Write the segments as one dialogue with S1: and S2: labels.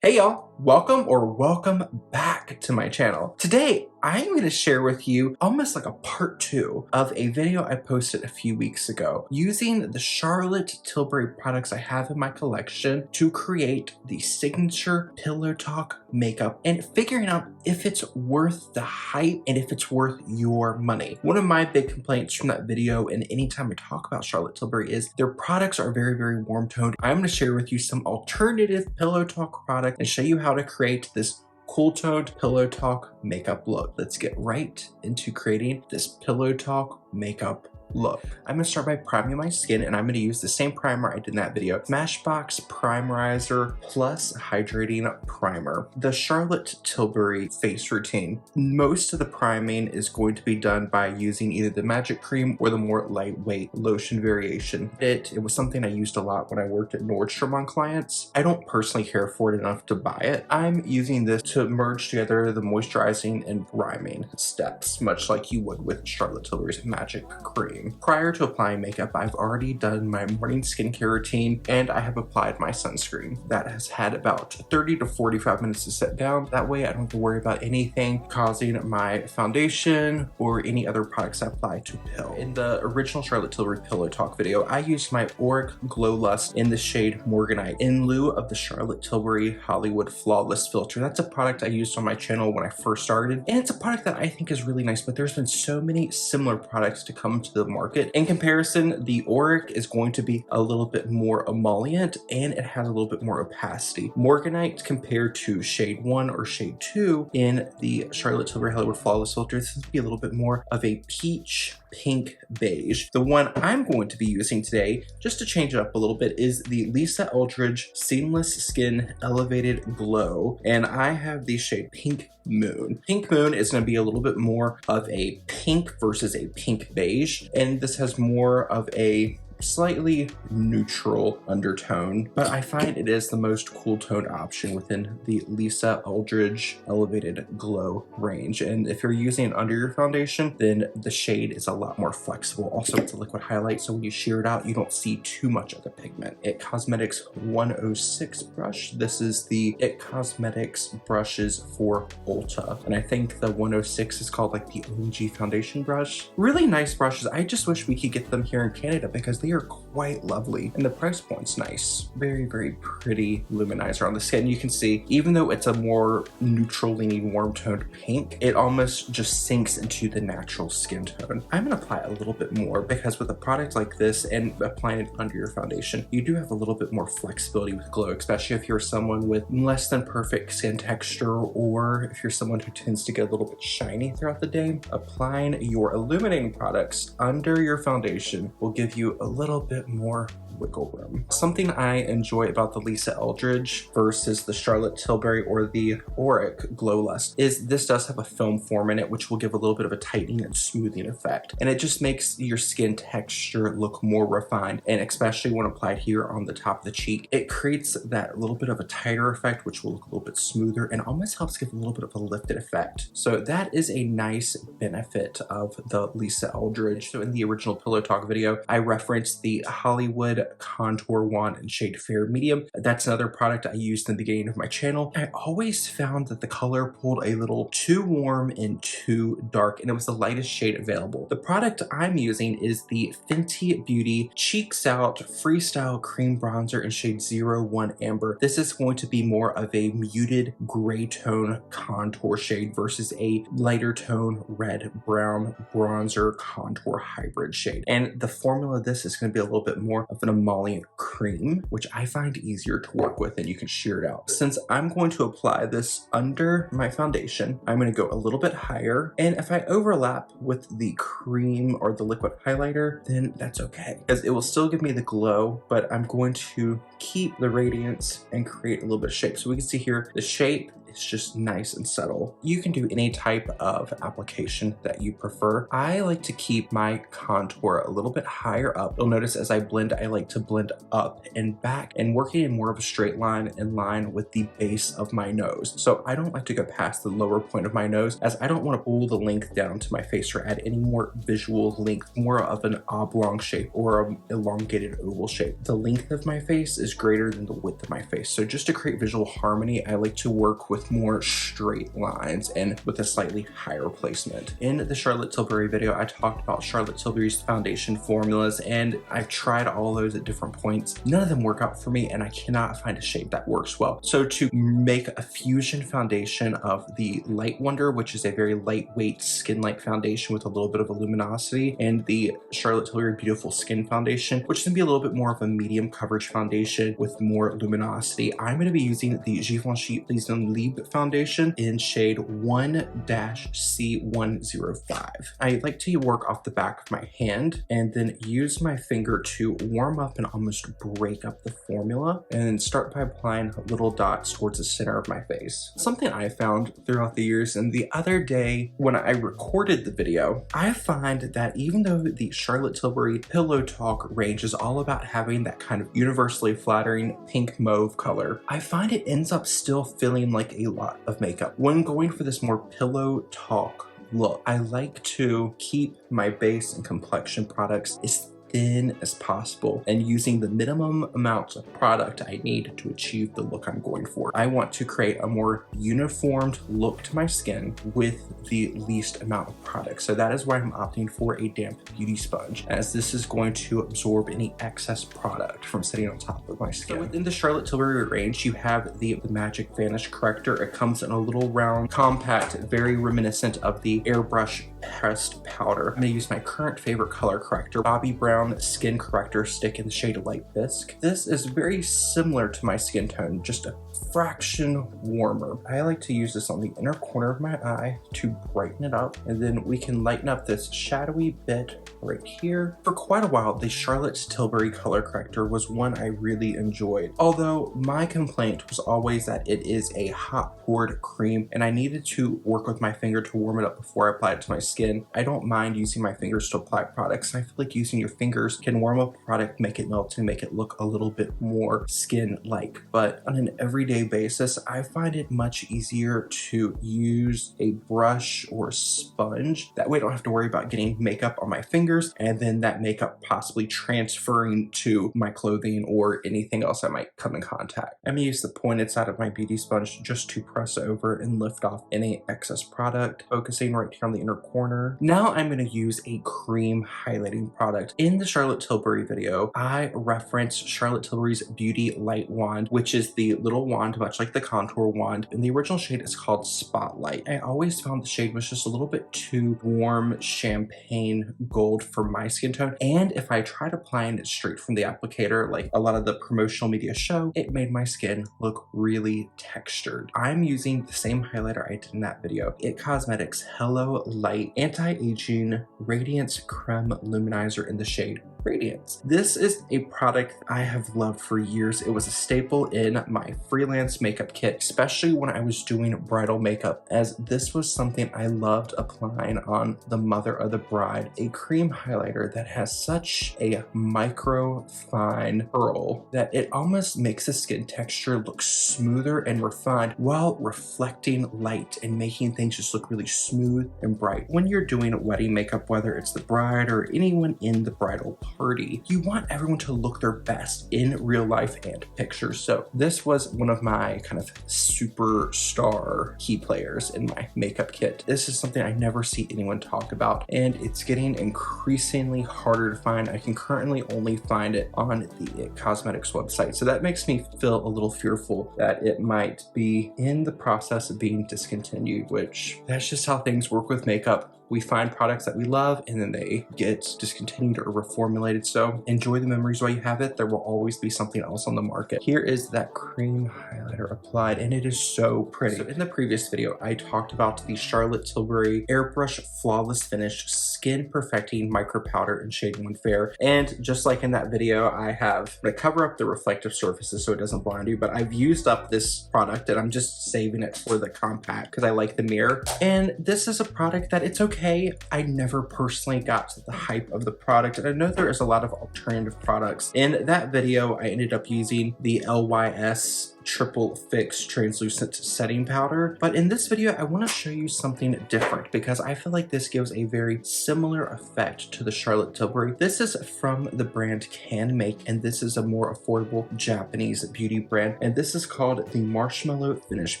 S1: Hey y'all, welcome back to my channel. Today, I'm going to share with you almost like a part 2 of a video I posted a few weeks ago using the Charlotte Tilbury products I have in my collection to create the signature Pillow Talk makeup and figuring out if it's worth the hype and if it's worth your money. One of my big complaints from that video and anytime I talk about Charlotte Tilbury is their products are very warm toned. I'm going to share with you some alternative Pillow Talk products and show you how to create this cool toned Pillow Talk makeup look. Let's get right into creating this Pillow Talk makeup look. I'm going to start by priming my skin, and I'm going to use the same primer I did in that video, Smashbox Primerizer plus Hydrating Primer. The Charlotte Tilbury face routine, most of the priming is going to be done by using either the magic cream or the more lightweight lotion variation. It was something I used a lot when I worked at Nordstrom on clients. I don't personally care for it enough to buy it. I'm using this to merge together the moisturizing and priming steps, much like you would with Charlotte Tilbury's magic cream. Prior to applying makeup, I've already done my morning skincare routine and I have applied my sunscreen. That has had about 30 to 45 minutes to set down. That way I don't have to worry about anything causing my foundation or any other products I apply to pill. In the original Charlotte Tilbury Pillow Talk video, I used my Auric Glow Lust in the shade Morganite in lieu of the Charlotte Tilbury Hollywood Flawless Filter. That's a product I used on my channel when I first started, and it's a product that I think is really nice, but there's been so many similar products to come to the market. In comparison, the Auric is going to be a little bit more emollient and it has a little bit more opacity. Morganite compared to shade 1 or shade 2 in the Charlotte Tilbury Hollywood Flawless Filter, this would be a little bit more of a peach pink beige. The one I'm going to be using today, just to change it up a little bit, is the Lisa Eldridge Seamless Skin Elevated Glow, and I have the shade Pink Moon. Pink Moon is going to be a little bit more of a pink versus a pink beige, and this has more of a slightly neutral undertone, but I find it is the most cool toned option within the Lisa Eldridge Elevated Glow range. And if you're using it under your foundation, then the shade is a lot more flexible. Also, it's a liquid highlight, so when you sheer it out, you don't see too much of the pigment. It Cosmetics 106 brush. This is the It Cosmetics brushes for Ulta, and I think the 106 is called like the OG foundation brush. Really nice brushes. I just wish we could get them here in Canada because they are quite lovely and the price point's nice. Very pretty luminizer on the skin. You can see, even though it's a more neutral leaning warm toned pink, it almost just sinks into the natural skin tone. I'm gonna apply a little bit more because with a product like this and applying it under your foundation, you do have a little bit more flexibility with glow, especially if you're someone with less than perfect skin texture or if you're someone who tends to get a little bit shiny throughout the day. Applying your illuminating products under your foundation will give you a little bit more wiggle room. Something I enjoy about the Lisa Eldridge versus the Charlotte Tilbury or the Auric Glow Lust is this does have a film form in it, which will give a little bit of a tightening and smoothing effect, and it just makes your skin texture look more refined, and especially when applied here on the top of the cheek, it creates that little bit of a tighter effect, which will look a little bit smoother and almost helps give a little bit of a lifted effect. So that is a nice benefit of the Lisa Eldridge. So in the original Pillow Talk video, I referenced the Hollywood Contour Wand in shade Fair Medium. That's another product I used in the beginning of my channel. I always found that the color pulled a little too warm and too dark, and it was the lightest shade available. The product I'm using is the Fenty Beauty Cheeks Out Freestyle Cream Bronzer in shade 01 Amber. This is going to be more of a muted gray tone contour shade versus a lighter tone red brown bronzer contour hybrid shade. And the formula of this is going to be a little bit more of an emollient cream, which I find easier to work with, and you can sheer it out. Since I'm going to apply this under my foundation, I'm going to go a little bit higher, and if I overlap with the cream or the liquid highlighter, then that's okay, because it will still give me the glow, but I'm going to keep the radiance and create a little bit of shape. So we can see here the shape it's just nice and subtle. You can do any type of application that you prefer. I like to keep my contour a little bit higher up. You'll notice as I blend, I like to blend up and back and working in more of a straight line in line with the base of my nose. So I don't like to go past the lower point of my nose, as I don't want to pull the length down to my face or add any more visual length, more of an oblong shape or an elongated oval shape. The length of my face is greater than the width of my face. So just to create visual harmony, I like to work with more straight lines and with a slightly higher placement. In the Charlotte Tilbury video, I talked about Charlotte Tilbury's foundation formulas, and I've tried all those at different points. None of them work out for me, and I cannot find a shade that works well. So to make a fusion foundation of the Light Wonder, which is a very lightweight skin-like foundation with a little bit of a luminosity, and the Charlotte Tilbury Beautiful Skin Foundation, which is going to be a little bit more of a medium coverage foundation with more luminosity, I'm going to be using the Givenchy Please Don't Leave foundation in shade 1-C105. I like to work off the back of my hand and then use my finger to warm up and almost break up the formula, and then start by applying little dots towards the center of my face. Something I found throughout the years, and the other day when I recorded the video, I find that even though the Charlotte Tilbury Pillow Talk range is all about having that kind of universally flattering pink mauve color, I find it ends up still feeling like a lot of makeup. When going for this more Pillow Talk look, I like to keep my base and complexion products as thin as possible and using the minimum amount of product I need to achieve the look I'm going for. I want to create a more uniformed look to my skin with the least amount of product. So that is why I'm opting for a damp beauty sponge, as this is going to absorb any excess product from sitting on top of my skin. So within the Charlotte Tilbury range, you have the Magic Vanish Corrector. It comes in a little round, compact, very reminiscent of the Airbrush pressed powder. I'm going to use my current favorite color corrector, Bobbi Brown Skin Corrector Stick in the shade Light Bisque. This is very similar to my skin tone, just a fraction warmer. I like to use this on the inner corner of my eye to brighten it up, and then we can lighten up this shadowy bit right here. For quite a while, the Charlotte Tilbury color corrector was one I really enjoyed, although my complaint was always that it is a hot poured cream and I needed to work with my finger to warm it up before I apply it to my skin. I don't mind using my fingers to apply products. I feel like using your fingers can warm up a product, make it melt, and make it look a little bit more skin-like. But on an everyday basis, I find it much easier to use a brush or sponge. That way I don't have to worry about getting makeup on my fingers and then that makeup possibly transferring to my clothing or anything else I might come in contact. I'm gonna use the pointed side of my beauty sponge just to press over and lift off any excess product, focusing right here on the inner corner. Now I'm gonna use a cream highlighting product. In the Charlotte Tilbury video, I referenced Charlotte Tilbury's Beauty Light Wand, which is the little wand much like the contour wand, and the original shade is called Spotlight. I always found the shade was just a little bit too warm champagne gold for my skin tone, and if I tried applying it straight from the applicator like a lot of the promotional media show, it made my skin look really textured. I'm using the same highlighter I did in that video, It Cosmetics Hello Light Anti-Aging Radiance Creme Luminizer in the shade Radiance. This is a product I have loved for years. It was a staple in my freelance makeup kit, especially when I was doing bridal makeup, as this was something I loved applying on the mother of the bride. A cream highlighter that has such a micro fine pearl that it almost makes the skin texture look smoother and refined while reflecting light and making things just look really smooth and bright. When you're doing wedding makeup, whether it's the bride or anyone in the bridal party, you want everyone to look their best in real life and pictures. So this was one of my kind of superstar key players in my makeup kit. This is something I never see anyone talk about, and it's getting increasingly harder to find. I can currently only find it on the It Cosmetics website, so that makes me feel a little fearful that it might be in the process of being discontinued, which that's just how things work with makeup. we find products that we love and then they get discontinued or reformulated. So enjoy the memories while you have it. There will always be something else on the market. Here is that cream highlighter applied, and it is so pretty. So in the previous video, I talked about the Charlotte Tilbury Airbrush Flawless Finish Skin Perfecting Micro Powder in shade 1 Fair. And just like in that video, I'm gonna cover up the reflective surfaces so it doesn't blind you, but I've used up this product and I'm just saving it for the compact because I like the mirror. And this is a product that it's okay. I never personally got to the hype of the product, and I know there is a lot of alternative products. In that video, I ended up using the LYS Triple Fix Translucent Setting Powder. But in this video, I want to show you something different because I feel like this gives a very similar effect to the Charlotte Tilbury. This is from the brand Can Make, and this is a more affordable Japanese beauty brand. And this is called the Marshmallow Finish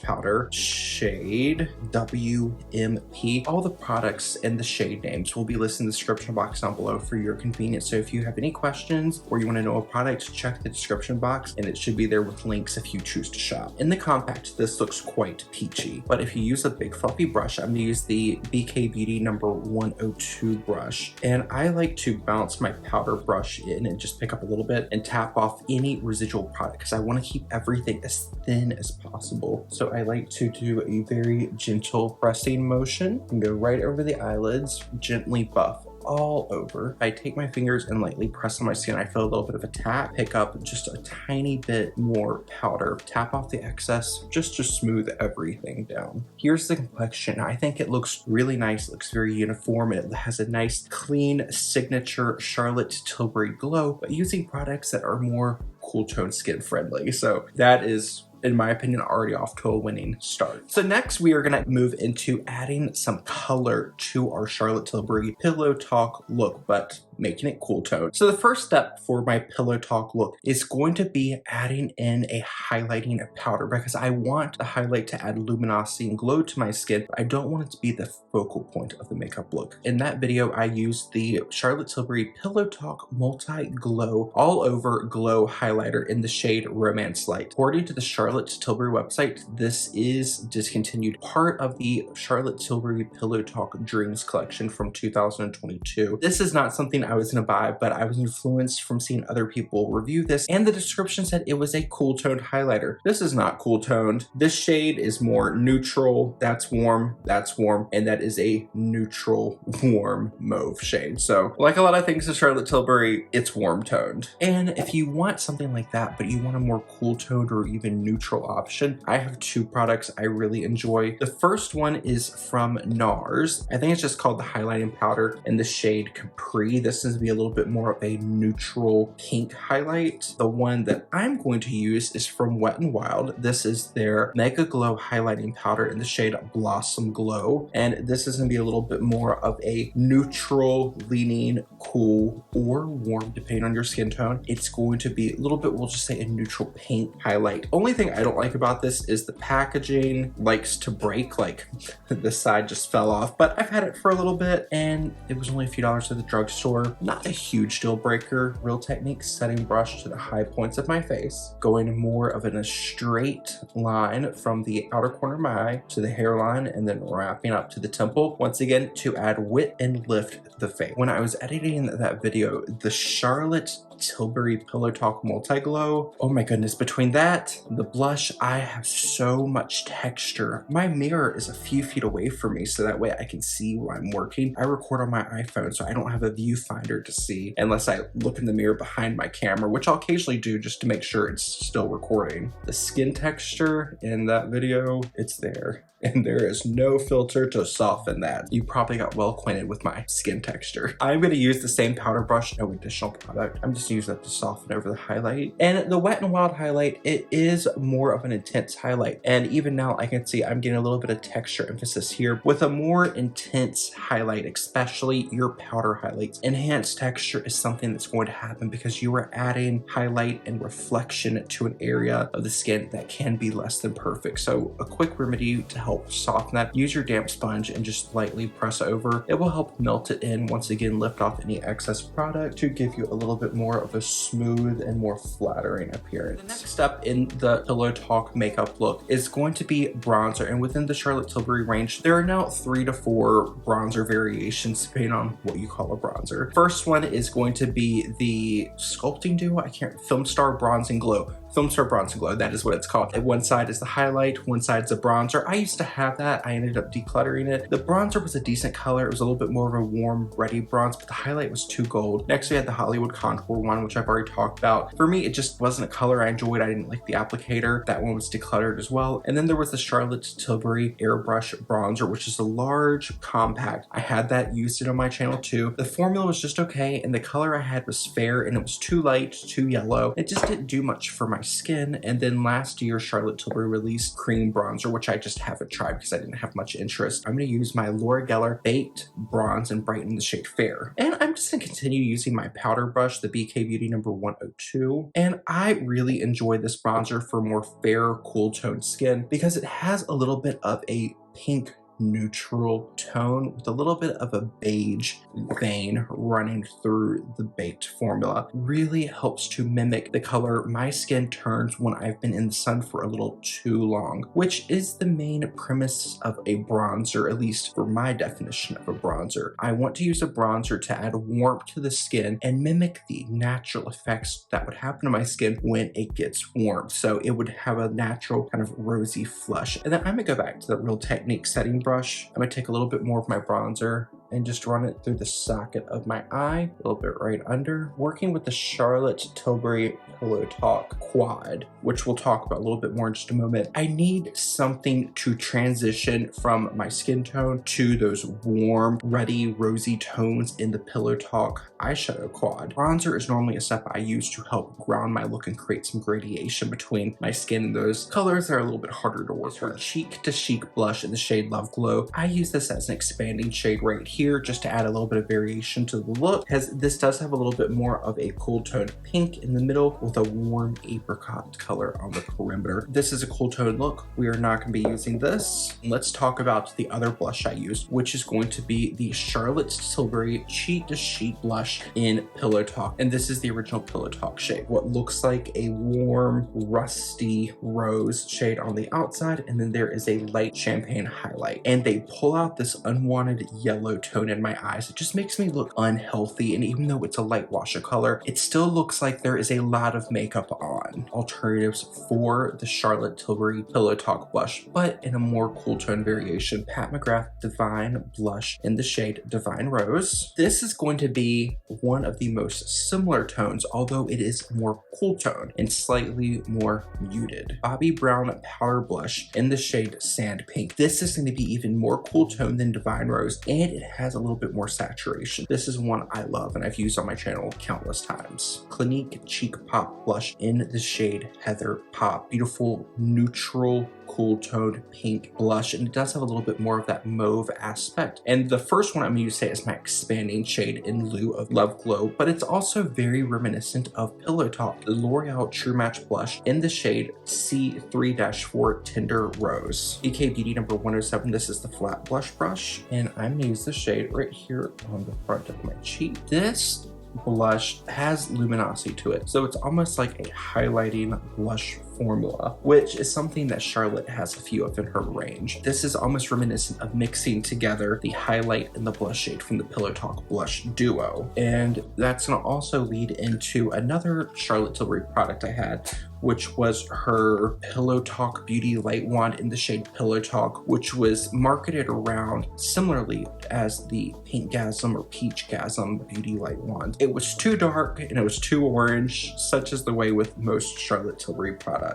S1: Powder, shade WMP. All the products and the shade names will be listed in the description box down below for your convenience. So if you have any questions or you want to know a product, check the description box and it should be there with links if you choose to shop. In the compact, this looks quite peachy, but if you use a big fluffy brush, I'm gonna use the BK Beauty number 102 brush, and I like to bounce my powder brush in and just pick up a little bit and tap off any residual product because I want to keep everything as thin as possible. So I like to do a very gentle pressing motion and go right over the eyelids, gently buff all over. I take my fingers and lightly press on my skin. I feel a little bit of a tap, pick up just a tiny bit more powder, tap off the excess just to smooth everything down. Here's the complexion. I think it looks really nice. It looks very uniform. It has a nice, clean, signature Charlotte Tilbury glow, but using products that are more cool tone skin friendly. So that is, in my opinion, already off to a winning start. So next we are gonna move into adding some color to our Charlotte Tilbury Pillow Talk look, but making it cool tone. So the first step for my Pillow Talk look is going to be adding in a highlighting powder because I want the highlight to add luminosity and glow to my skin, but I don't want it to be the focal point of the makeup look. In that video, I used the Charlotte Tilbury Pillow Talk Multi Glow All Over Glow Highlighter in the shade Romance Light. According to the Charlotte Tilbury website, this is discontinued, part of the Charlotte Tilbury Pillow Talk Dreams collection from 2022. This is not something I was gonna buy, but I was influenced from seeing other people review this, and the description said it was a cool toned highlighter. This is not cool toned. This shade is more neutral. That's warm, and that is a neutral, warm mauve shade. So like a lot of things in Charlotte Tilbury, it's warm toned. And if you want something like that, but you want a more cool toned or even neutral option, I have two products I really enjoy. The first one is from NARS. I think it's just called the highlighting powder in the shade Capri. This is to be a little bit more of a neutral pink highlight. The one that I'm going to use is from Wet n Wild. This is their Mega Glow highlighting powder in the shade Blossom Glow, and this is going to be a little bit more of a neutral leaning cool or warm depending on your skin tone. It's going to be a little bit, we'll just say, a neutral pink highlight. Only thing I don't like about this is the packaging likes to break, like this side just fell off, but I've had it for a little bit and it was only a few dollars at the drugstore. Not a huge deal breaker. Real Technique setting brush to the high points of my face, going more of a straight line from the outer corner of my eye to the hairline and then wrapping up to the temple, once again to add width and lift the face. When I was editing that video, the Charlotte Tilbury Pillow Talk Multi Glow, oh my goodness, between that, the blush, I have so much texture. My mirror is a few feet away from me so that way I can see while I'm working. I record on my iPhone, so I don't have a viewfinder to see unless I look in the mirror behind my camera, which I'll occasionally do just to make sure it's still recording. The skin texture in that video, it's there. And there is no filter to soften that. You probably got well acquainted with my skin texture. I'm gonna use the same powder brush, no additional product. I'm just using that to soften over the highlight. And the Wet n Wild highlight, it is more of an intense highlight. And even now I can see I'm getting a little bit of texture emphasis here with a more intense highlight, especially your powder highlights. Enhanced texture is something that's going to happen because you are adding highlight and reflection to an area of the skin that can be less than perfect. So a quick remedy to help help soften that. Use your damp sponge and just lightly press over. It will help melt it in. Once again, lift off any excess product to give you a little bit more of a smooth and more flattering appearance. The next step in the Pillow Talk makeup look is going to be bronzer, and within the Charlotte Tilbury range, there are now 3 to 4 bronzer variations depending on what you call a bronzer. First one is going to be the sculpting duo, Film Star Bronze and Glow. Film Star Bronze and Glow, that is what it's called. One side is the highlight, one side is a bronzer. I used to have that. I ended up decluttering it. The bronzer was a decent color. It was a little bit more of a warm, ready bronze, but the highlight was too gold. Next, we had the Hollywood Contour one, which I've already talked about. For me, it just wasn't a color I enjoyed. I didn't like the applicator. That one was decluttered as well. And then there was the Charlotte Tilbury Airbrush Bronzer, which is a large, compact. I had that, used it on my channel too. The formula was just okay, and the color I had was fair, and it was too light, too yellow. It just didn't do much for my skin. And then last year, Charlotte Tilbury released Cream Bronzer, which I just haven't tried because I didn't have much interest. I'm going to use my Laura Geller Baked Bronze and Brighten the shade Fair. And I'm just going to continue using my powder brush, the BK Beauty number 102. And I really enjoy this bronzer for more fair, cool toned skin because it has a little bit of a pink neutral tone with a little bit of a beige vein running through the baked formula. Really helps to mimic the color my skin turns when I've been in the sun for a little too long, which is the main premise of a bronzer, at least for my definition of a bronzer. I want to use a bronzer to add warmth to the skin and mimic the natural effects that would happen to my skin when it gets warm. So it would have a natural kind of rosy flush. And then I'm gonna go back to the Real Technique setting brush. I'm gonna take a little bit more of my bronzer and just run it through the socket of my eye, a little bit right under, working with the Charlotte Tilbury Pillow Talk Quad, which we'll talk about a little bit more in just a moment. I need something to transition from my skin tone to those warm, ruddy, rosy tones in the Pillow Talk Eyeshadow Quad. Bronzer is normally a step I use to help ground my look and create some gradation between my skin and those colors that are a little bit harder to work with. Cheek to Chic blush in the shade Love Glow. I use this as an expanding shade right here just to add a little bit of variation to the look, because this does have a little bit more of a cool toned pink in the middle with a warm apricot color on the perimeter. This is a cool tone look. We are not going to be using this. Let's talk about the other blush I used, which is going to be the Charlotte Tilbury Cheek to Chic blush in Pillow Talk. And this is the original Pillow Talk shade. What looks like a warm, rusty rose shade on the outside, and then there is a light champagne highlight. And they pull out this unwanted yellow tone in my eyes. It just makes me look unhealthy, and even though it's a light wash of color, it still looks like there is a lot of makeup on. Alternatives for the Charlotte Tilbury Pillow Talk blush, but in a more cool tone variation. Pat McGrath Divine Blush in the shade Divine Rose. This is going to be one of the most similar tones, although it is more cool tone and slightly more muted. Bobbi Brown Powder Blush in the shade Sand Pink. This is going to be even more cool tone than Divine Rose, and it has a little bit more saturation. This is one I love and I've used on my channel countless times. Clinique Cheek Pop Blush in the shade Heather Pop. Beautiful, neutral, cool toned pink blush, and it does have a little bit more of that mauve aspect. And the first one I'm going to say is my expanding shade in lieu of Love Glow, but it's also very reminiscent of Pillow Talk. The L'Oreal True Match blush in the shade C3-4 Tender Rose. BK Beauty number 107. This is the flat blush brush, and I'm going to use the shade right here on the front of my cheek. This blush has luminosity to it, so it's almost like a highlighting blush formula, which is something that Charlotte has a few of in her range. This is almost reminiscent of mixing together the highlight and the blush shade from the Pillow Talk blush duo. And that's going to also lead into another Charlotte Tilbury product I had, which was her Pillow Talk Beauty Light Wand in the shade Pillow Talk, which was marketed around similarly as the Pinkgasm or Peachgasm Beauty Light Wand. It was too dark and it was too orange, such as the way with most Charlotte Tilbury products.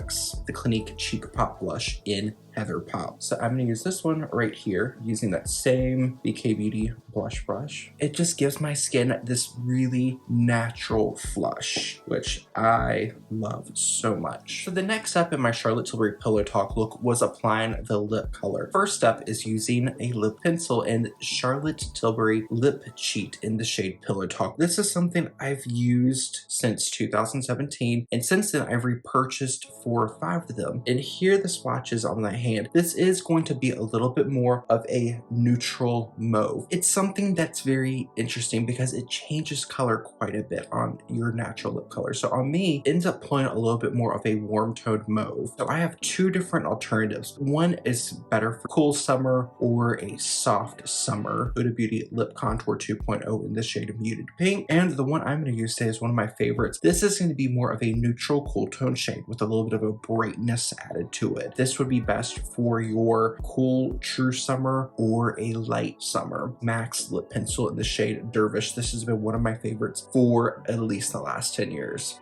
S1: The Clinique Cheek Pop Blush in Heather Pop. So I'm going to use this one right here using that same BK Beauty blush brush. It just gives my skin this really natural flush, which I love so much. So the next step in my Charlotte Tilbury Pillow Talk look was applying the lip color. First step is using a lip pencil in Charlotte Tilbury Lip Cheat in the shade Pillow Talk. This is something I've used since 2017, and since then I've repurchased 4 or 5 of them. And here the swatches on the hand, this is going to be a little bit more of a neutral mauve. It's something that's very interesting because it changes color quite a bit on your natural lip color. So on me, it ends up pulling a little bit more of a warm toned mauve. So I have two different alternatives. One is better for cool summer or a soft summer. Huda Beauty Lip Contour 2.0 in the shade of Muted Pink. And the one I'm going to use today is one of my favorites. This is going to be more of a neutral cool tone shade with a little bit of a brightness added to it. This would be best for your cool true summer or a light summer. MAC's lip pencil in the shade Dervish. This has been one of my favorites for at least the last 10 years.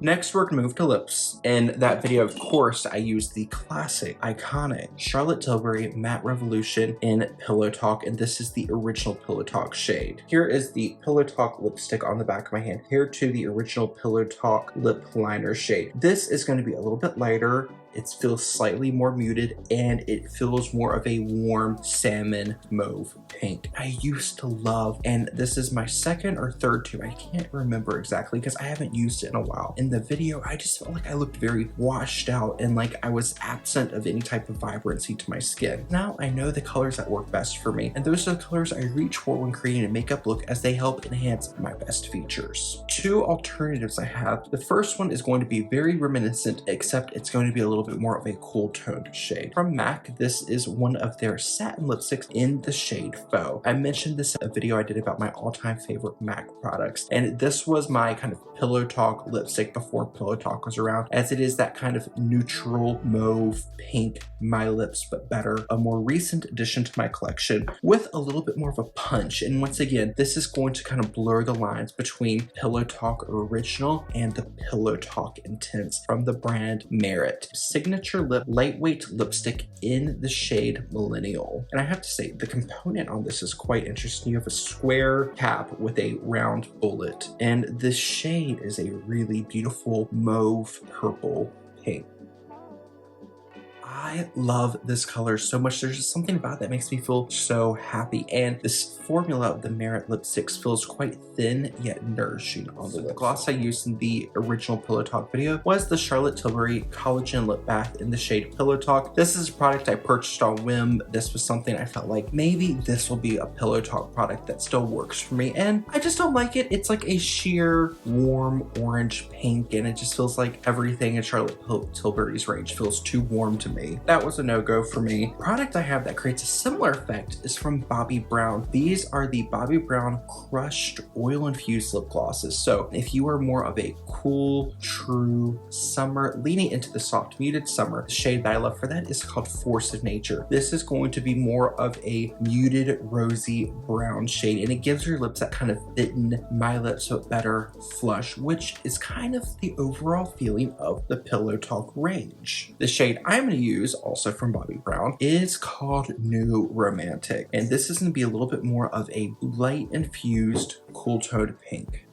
S1: Next, we're gonna move to lips. In that video, of course, I used the classic, iconic Charlotte Tilbury Matte Revolution in Pillow Talk, and this is the original Pillow Talk shade. Here is the Pillow Talk lipstick on the back of my hand, here to the original Pillow Talk lip liner shade. This is gonna be a little bit lighter. It feels slightly more muted, and it feels more of a warm salmon mauve pink. I used to love, and this is my second or third tube, I can't remember exactly because I haven't used it in a while. In the video, I just felt like I looked very washed out and like I was absent of any type of vibrancy to my skin. Now I know the colors that work best for me, and those are the colors I reach for when creating a makeup look, as they help enhance my best features. Two alternatives I have. The first one is going to be very reminiscent, except it's going to be a little bit more of a cool toned shade. From MAC, this is one of their satin lipsticks in the shade Faux. I mentioned this in a video I did about my all-time favorite MAC products, and this was my kind of Pillow Talk lipstick before Pillow Talk was around, as it is that kind of neutral mauve pink, my lips but better, a more recent addition to my collection with a little bit more of a punch. And once again, this is going to kind of blur the lines between Pillow Talk Original and the Pillow Talk Intense from the brand Merit. Signature lip lightweight lipstick in the shade Millennial. And I have to say, the component on this is quite interesting. You have a square cap with a round bullet, and this shade is a really beautiful mauve purple pink. I love this color so much. There's just something about that makes me feel so happy, and this formula of the Merit lipsticks feels quite thin yet nourishing on the lips. The gloss I used in the original Pillow Talk video was the Charlotte Tilbury Collagen Lip Bath in the shade Pillow Talk. This is a product I purchased on whim. This was something I felt like maybe this will be a Pillow Talk product that still works for me, and I just don't like it. It's like a sheer warm orange pink, and it just feels like everything in Charlotte Tilbury's range feels too warm to me. That was a no-go for me. Product I have that creates a similar effect is from Bobbi Brown. These are the Bobbi Brown crushed oil-infused lip glosses. So if you are more of a cool, true summer, leaning into the soft muted summer, the shade that I love for that is called Force of Nature. This is going to be more of a muted rosy brown shade, and it gives your lips that kind of thin my lips but better flush, which is kind of the overall feeling of the Pillow Talk range. The shade I'm going to use, also from Bobbi Brown, is called New Romantic, and this is going to be a little bit more of a light infused cool toned pink.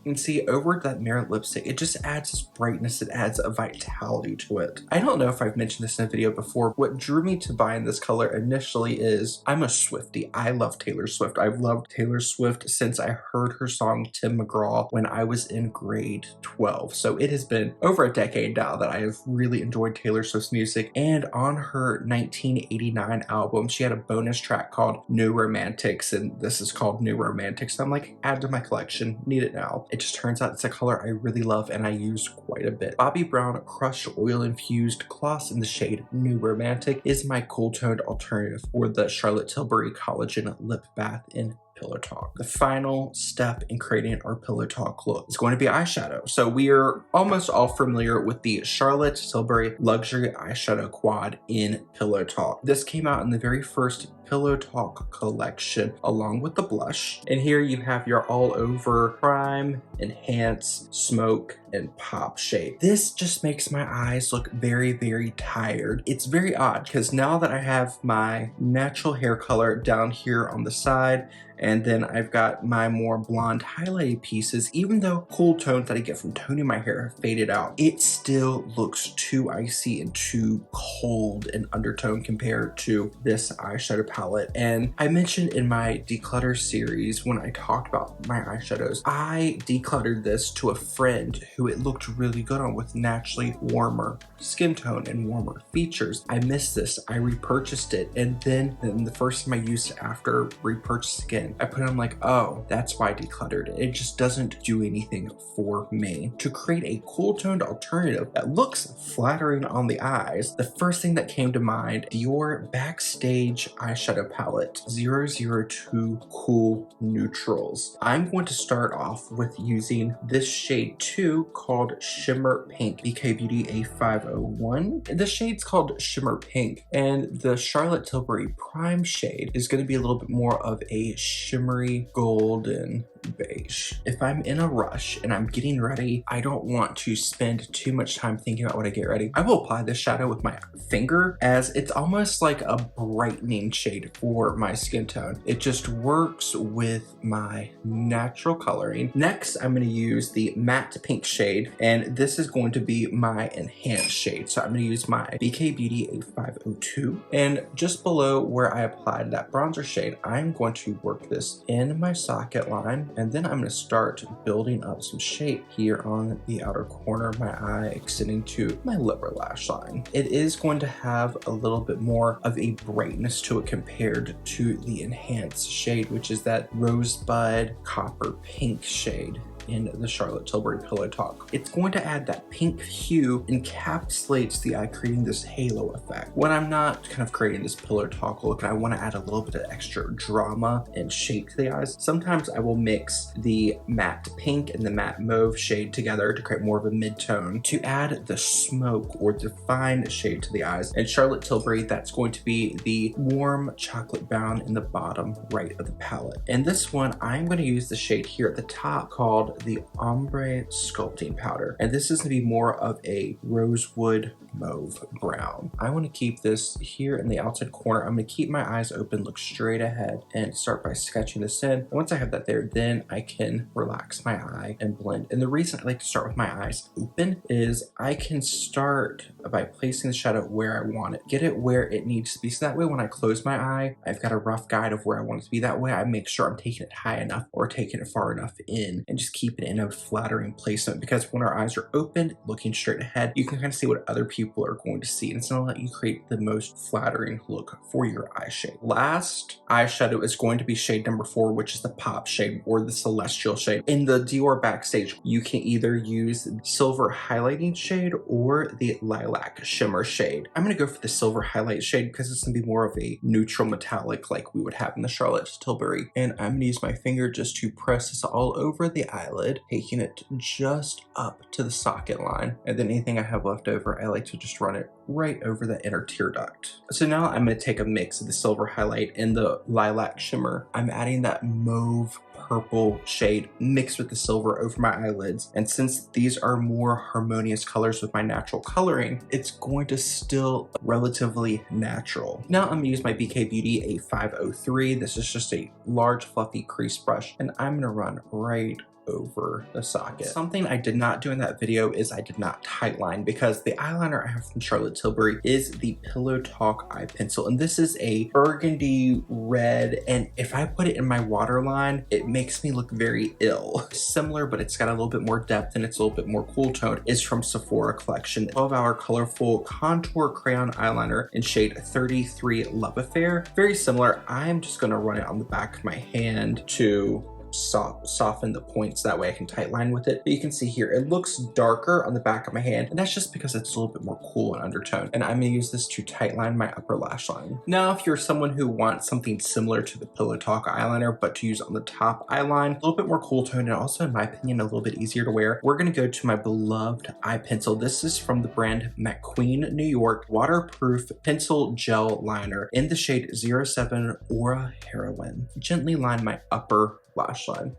S1: You can see over that Merit lipstick, it just adds this brightness, it adds a vitality to it. I don't know if I've mentioned this in a video before. What drew me to buying this color initially is I'm a Swiftie. I love Taylor Swift. I've loved Taylor Swift since I heard her song Tim McGraw when I was in grade 12. So it has been over a decade now that I have really enjoyed Taylor Swift's music. And on her 1989 album, she had a bonus track called New Romantics, and this is called New Romantics. So I'm like, add to my collection, need it now. It just turns out it's a color I really love and I use quite a bit. Bobbi Brown crushed oil infused gloss in the shade New Romantic is my cool toned alternative for the Charlotte Tilbury Collagen Lip Bath in Pillow Talk. The final step in creating our Pillow Talk look is going to be eyeshadow. So we are almost all familiar with the Charlotte Tilbury Luxury Eyeshadow Quad in Pillow Talk. This came out in the very first Pillow Talk collection along with the blush. And here you have your all over prime, enhance, smoke, and pop shade. This just makes my eyes look very, very tired. It's very odd because now that I have my natural hair color down here on the side, and then I've got my more blonde highlighted pieces, even though cool tones that I get from toning my hair have faded out, it still looks too icy and too cold and undertone compared to this eyeshadow palette palette. And I mentioned in my declutter series when I talked about my eyeshadows, I decluttered this to a friend who it looked really good on with naturally warmer skin tone and warmer features. I missed this. I repurchased it, and then the first time I used it after repurchase again, I put it on like, oh, that's why I decluttered it. It just doesn't do anything for me. To create a cool toned alternative that looks flattering on the eyes, the first thing that came to mind, Dior Backstage eyeshadow palette 002 Cool Neutrals. I'm going to start off with using this shade 2 called Shimmer Pink, BK Beauty A501. The shade's called Shimmer Pink, and the Charlotte Tilbury Prime shade is going to be a little bit more of a shimmery golden beige. If I'm in a rush and I'm getting ready, I don't want to spend too much time thinking about what I get ready. I will apply this shadow with my finger, as it's almost like a brightening shade for my skin tone. It just works with my natural coloring. Next, I'm going to use the matte pink shade, and this is going to be my enhanced shade. So I'm going to use my BK Beauty A502, and just below where I applied that bronzer shade, I'm going to work this in my socket line. And then I'm going to start building up some shape here on the outer corner of my eye, extending to my lower lash line. It is going to have a little bit more of a brightness to it compared to the enhanced shade, which is that rosebud copper pink shade in the Charlotte Tilbury Pillow Talk. It's going to add that pink hue, encapsulates the eye, creating this halo effect. When I'm not kind of creating this Pillow Talk look and I want to add a little bit of extra drama and shape to the eyes, sometimes I will mix the matte pink and the matte mauve shade together to create more of a mid-tone to add the smoke or defined shade to the eyes. And Charlotte Tilbury, that's going to be the warm chocolate brown in the bottom right of the palette. And this one, I'm going to use the shade here at the top called the Ombre Sculpting Powder, and this is going to be more of a rosewood mauve brown. I want to keep this here in the outside corner. I'm going to keep my eyes open, look straight ahead, and start by sketching this in. And once I have that there, then I can relax my eye and blend. And the reason I like to start with my eyes open is I can start by placing the shadow where I want it, get it where it needs to be. So that way when I close my eye, I've got a rough guide of where I want it to be. That way I make sure I'm taking it high enough or taking it far enough in, and just keep it in a flattering placement, because when our eyes are open, looking straight ahead, you can kind of see what other people are going to see, and it's going to let you create the most flattering look for your eye shade. Last eyeshadow is going to be shade number 4, which is the pop shade or the celestial shade. In the Dior Backstage, you can either use silver highlighting shade or the lilac shimmer shade. I'm going to go for the silver highlight shade because it's going to be more of a neutral metallic like we would have in the Charlotte Tilbury, and I'm going to use my finger just to press this all over the eyelid, taking it just up to the socket line, and then anything I have left over, I like to just run it right over the inner tear duct. So now I'm going to take a mix of the silver highlight and the lilac shimmer. I'm adding that mauve purple shade mixed with the silver over my eyelids, and since these are more harmonious colors with my natural coloring, it's going to still relatively natural. Now I'm going to use my BK Beauty A503. This is just a large fluffy crease brush, and I'm going to run right over the socket. Something I did not do in that video is I did not tightline, because the eyeliner I have from Charlotte Tilbury is the Pillow Talk eye pencil, and this is a burgundy red, and if I put it in my waterline, it makes me look very ill. Similar, but it's got a little bit more depth and it's a little bit more cool toned, is from Sephora collection. 12-hour colorful contour crayon eyeliner in shade 33 Love Affair. Very similar. I'm just going to run it on the back of my hand to soften the points, that way I can tight line with it. But you can see here it looks darker on the back of my hand, and that's just because it's a little bit more cool and undertone, and I'm going to use this to tight line my upper lash line. Now if you're someone who wants something similar to the Pillow Talk eyeliner but to use on the top eye line, a little bit more cool tone and also in my opinion a little bit easier to wear, we're going to go to my beloved eye pencil. This is from the brand McQueen New York waterproof pencil gel liner in the shade 07 Aura Heroine. Gently line my upper lash line.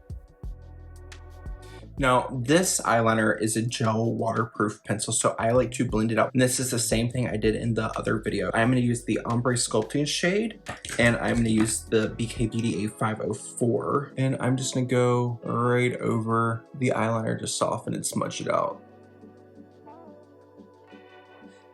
S1: Now, this eyeliner is a gel waterproof pencil, so I like to blend it out. And this is the same thing I did in the other video. I'm going to use the Ombre Sculpting shade, and I'm going to use the BK Beauty A504. And I'm just going to go right over the eyeliner to soften and smudge it out.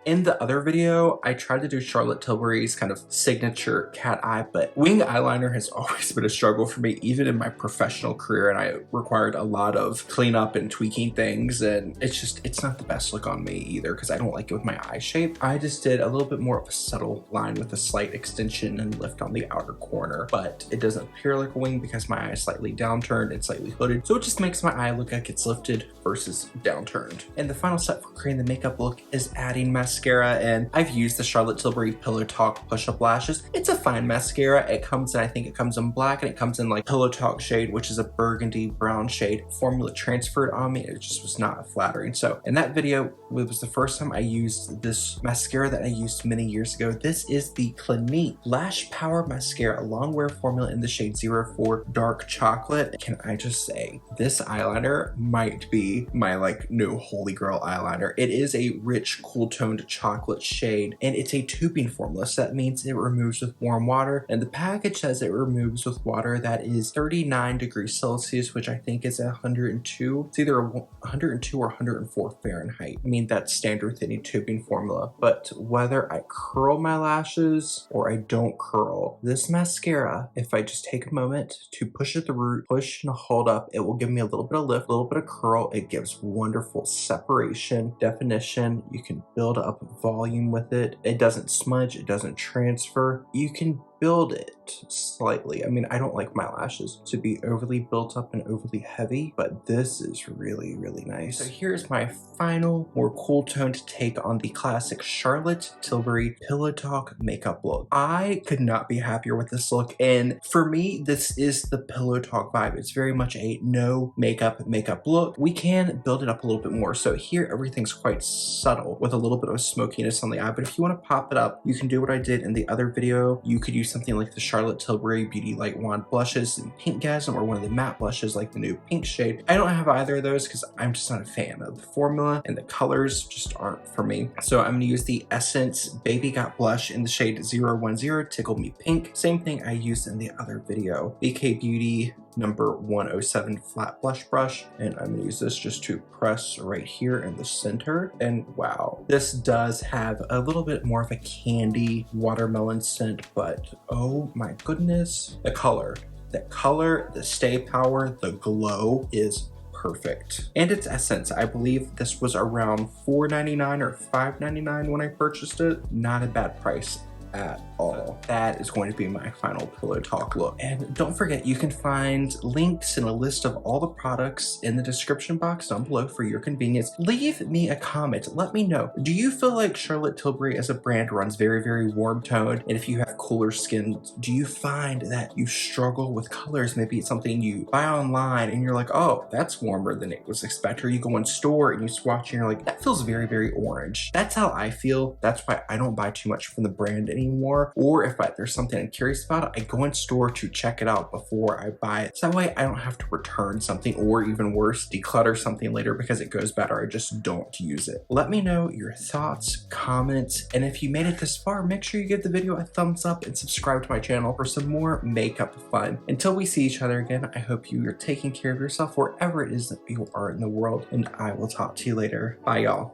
S1: In the other video, I tried to do Charlotte Tilbury's kind of signature cat eye, but wing eyeliner has always been a struggle for me, even in my professional career, and I required a lot of cleanup and tweaking things, and it's not the best look on me either because I don't like it with my eye shape. I just did a little bit more of a subtle line with a slight extension and lift on the outer corner, but it doesn't appear like a wing because my eye is slightly downturned and slightly hooded, so it just makes my eye look like it's lifted versus downturned. And the final step for creating the makeup look is adding mascara, and I've used the Charlotte Tilbury Pillow Talk push-up lashes. It's a fine mascara. It comes in, I think it comes in black, and it comes in like Pillow Talk shade, which is a burgundy brown shade. Formula transferred on me, it just was not flattering. So in that video, it was the first time I used this mascara that I used many years ago. This is the Clinique Lash Power Mascara Long Wear Formula in the shade 04 Dark Chocolate. Can I just say, this eyeliner might be my like new holy grail eyeliner. It is a rich, cool toned chocolate shade, and it's a tubing formula, so that means it removes with warm water, and the package says it removes with water that is 39 degrees Celsius, which I think is 102. It's either 102 or 104 Fahrenheit. I mean, that's standard with any tubing formula, but whether I curl my lashes or I don't curl, this mascara, if I just take a moment to push at the root, push and hold up, it will give me a little bit of lift, a little bit of curl. It gives wonderful separation, definition. You can build up volume with it. It doesn't smudge, it doesn't transfer. You can build it slightly. I mean, I don't like my lashes to be overly built up and overly heavy, but this is really, really nice. So here's my final, more cool toned take on the classic Charlotte Tilbury Pillow Talk makeup look. I could not be happier with this look, and for me, this is the Pillow Talk vibe. It's very much a no makeup look. We can build it up a little bit more. So here, everything's quite subtle with a little bit of smokiness on the eye, but if you want to pop it up, you can do what I did in the other video. You could use something like the Charlotte Tilbury Beauty Light Wand blushes in Pinkgasm, or one of the matte blushes like the new pink shade. I don't have either of those because I'm just not a fan of the formula, and the colors just aren't for me. So I'm going to use the Essence Baby Got Blush in the shade 010 Tickle Me Pink. Same thing I used in the other video. BK Beauty number 107 flat blush brush, and I'm gonna use this just to press right here in the center. And wow, this does have a little bit more of a candy watermelon scent, but oh my goodness, the color, the stay power, the glow is perfect. And it's Essence. I believe this was around $4.99 or $5.99 when I purchased it. Not a bad price at all. That is going to be my final Pillow Talk look. And don't forget, you can find links and a list of all the products in the description box down below for your convenience. Leave me a comment. Let me know. Do you feel like Charlotte Tilbury as a brand runs very, very warm toned? And if you have cooler skin, do you find that you struggle with colors? Maybe it's something you buy online and you're like, oh, that's warmer than it was expected. Or you go in store and you swatch and you're like, that feels very, very orange. That's how I feel. That's why I don't buy too much from the brand anymore. Or if there's something I'm curious about, I go in store to check it out before I buy it. So that way I don't have to return something, or even worse, declutter something later because it goes bad or I just don't use it. Let me know your thoughts, comments, and if you made it this far, make sure you give the video a thumbs up and subscribe to my channel for some more makeup fun. Until we see each other again, I hope you are taking care of yourself wherever it is that you are in the world, and I will talk to you later. Bye, y'all.